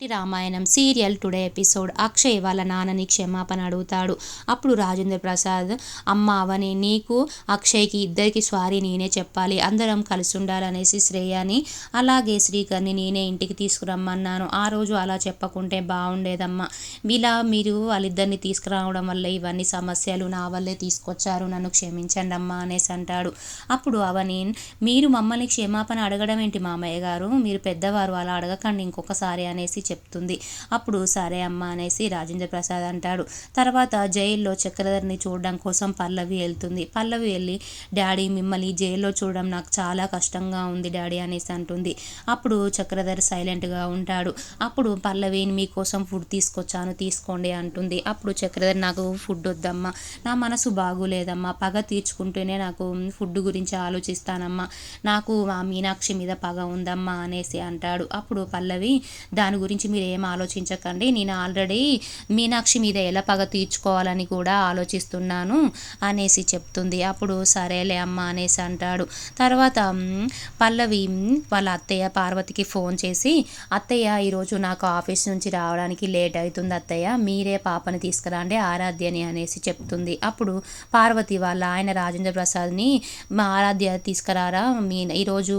Ramayanam serial today episode. Akshay వాళ్ళ నాన్నని క్షమాపణ అడుగుతాడు. అప్పుడు రాజేంద్ర ప్రసాద్, అమ్మ అవని, నీకు అక్షయ్కి ఇద్దరికి సారీ నేనే చెప్పాలి, అందరం కలిసి ఉండాలనేసి శ్రేయాని అలాగే శ్రీకర్ని నేనే ఇంటికి తీసుకురమ్మన్నాను. ఆ రోజు అలా చెప్పకుంటే బాగుండేదమ్మా. ఇలా మీరు వాళ్ళిద్దరిని తీసుకురావడం వల్ల ఇవన్నీ సమస్యలు నా వల్లే తీసుకొచ్చారు, నన్ను క్షమించండి అమ్మా అనేసి అంటాడు. అప్పుడు అవని, మీరు మమ్మల్ని క్షమాపణ అడగడం ఏంటి మామయ్య గారు, మీరు పెద్దవారు, అలా అడగకండి ఇంకొకసారి అనేసి చెప్తుంది. అప్పుడు సరే అమ్మ అనేసి రాజేంద్ర ప్రసాద్ అంటాడు. తర్వాత జైల్లో చక్రధర్ని చూడడం కోసం పల్లవి వెళ్తుంది. పల్లవి వెళ్ళి, డాడీ మిమ్మల్ని జైల్లో చూడడం నాకు చాలా కష్టంగా ఉంది డాడీ అనేసి అంటుంది. అప్పుడు చక్రధర్ సైలెంట్గా ఉంటాడు. అప్పుడు పల్లవి, మీకోసం ఫుడ్ తీసుకొచ్చాను తీసుకోండి అంటుంది. అప్పుడు చక్రధర్, నాకు ఫుడ్ వద్దమ్మా, నా మనసు బాగోలేదమ్మా, పగ తీర్చుకుంటూనే నాకు ఫుడ్ గురించి ఆలోచిస్తానమ్మా, నాకు ఆ మీనాక్షి మీద పగ ఉందమ్మా అనేసి అంటాడు. అప్పుడు పల్లవి, దాని గురించి మీరు ఏం ఆలోచించకండి, నేను ఆల్రెడీ మీనాక్షి మీద ఎలా పగ తీర్చుకోవాలని కూడా ఆలోచిస్తున్నాను అనేసి చెప్తుంది. అప్పుడు సరేలే అమ్మ అనేసి అంటాడు. తర్వాత పల్లవి వాళ్ళ అత్తయ్య పార్వతికి ఫోన్ చేసి, అత్తయ్య ఈరోజు నాకు ఆఫీస్ నుంచి రావడానికి లేట్ అవుతుంది అత్తయ్య, మీరే పాపని తీసుకురండి ఆరాధ్యని అనేసి చెప్తుంది. అప్పుడు పార్వతి వాళ్ళ ఆయన రాజేంద్ర ప్రసాద్ని, మా ఆరాధ్య తీసుకురారా, ఈరోజు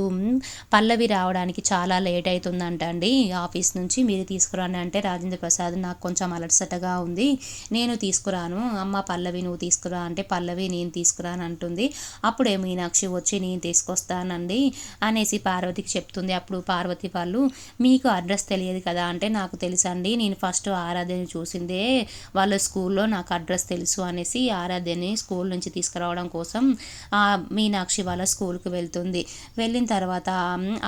పల్లవి రావడానికి చాలా లేట్ అవుతుందంట అండి ఆఫీస్ నుంచి, మీరు తీసుకురాని అంటే, రాజేంద్ర ప్రసాద్ నాకు కొంచెం అలసటగా ఉంది, నేను తీసుకురాను అమ్మ, పల్లవి నువ్వు తీసుకురా అంటే, పల్లవి నేను తీసుకురాను అంటుంది. అప్పుడే మీనాక్షి వచ్చి, నేను తీసుకొస్తానండి అనేసి పార్వతికి చెప్తుంది. అప్పుడు పార్వతి వాళ్ళు, మీకు అడ్రస్ తెలియదు కదా అంటే, నాకు తెలుసండి, నేను ఫస్ట్ ఆరాధ్యని చూసిందే వాళ్ళ స్కూల్లో, నాకు అడ్రస్ తెలుసు అనేసి ఆరాధ్యని స్కూల్ నుంచి తీసుకురావడం కోసం మీనాక్షి వాళ్ళ స్కూల్కి వెళ్తుంది. వెళ్ళిన తర్వాత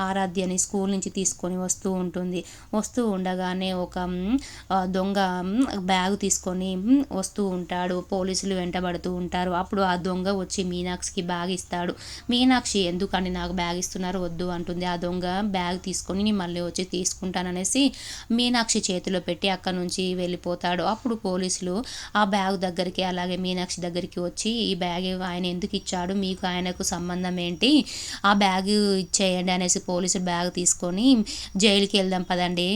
ఆరాధ్యని స్కూల్ నుంచి తీసుకొని వస్తూ ఉంటుంది. వస్తూ ఉండగానే ఒక దొంగ బ్యాగ్ తీసుకొని వస్తూ ఉంటాడు. పోలీసులు వెంటబడుతూ ఉంటారు. అప్పుడు ఆ దొంగ వచ్చి మీనాక్షికి బ్యాగ్ ఇస్తాడు. మీనాక్షి, ఎందుకండి నాకు బ్యాగ్ ఇస్తున్నారు, వద్దు అంటుంది. ఆ దొంగ బ్యాగ్ తీసుకొని, నేను మళ్ళీ వచ్చి తీసుకుంటాననేసి మీనాక్షి చేతిలో పెట్టి అక్కడి నుంచి వెళ్ళిపోతాడు. అప్పుడు పోలీసులు ఆ బ్యాగ్ దగ్గరికి అలాగే మీనాక్షి దగ్గరికి వచ్చి, ఈ బ్యాగ్ ఆయన ఎందుకు ఇచ్చాడు, మీకు ఆయనకు సంబంధం ఏంటి, ఆ బ్యాగ్ ఇచ్చేయండి అనేసి పోలీసులు బ్యాగ్ తీసుకొని, జైలుకి వెళ్దాం పదండి,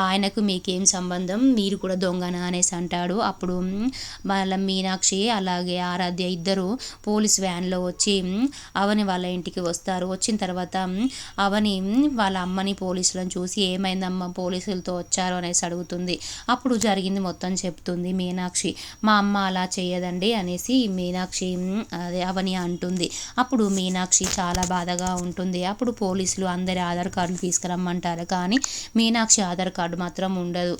ఆయనకు మీకేం సంబంధం, మీరు కూడా దొంగన అనేసి అంటాడు. అప్పుడు వాళ్ళ మీనాక్షి అలాగే ఆరాధ్య ఇద్దరు పోలీస్ వ్యాన్లో వచ్చి అవని వాళ్ళ ఇంటికి వస్తారు. వచ్చిన తర్వాత అవని వాళ్ళ అమ్మని పోలీసులను చూసి, ఏమైందమ్మా పోలీసులతో వచ్చారు అనేసి అడుగుతుంది. అప్పుడు జరిగింది మొత్తం చెప్తుంది మీనాక్షి. మా అమ్మ అలా చేయదండి అనేసి మీనాక్షి అదే అవని అంటుంది. అప్పుడు మీనాక్షి చాలా బాధగా ఉంటుంది. అప్పుడు పోలీసులు అందరి ఆధార్ కార్డులు తీసుకురమ్మంటారు, కానీ మీనాక్షి ఆధార్ కార్డు మాత్రం ఉండదు.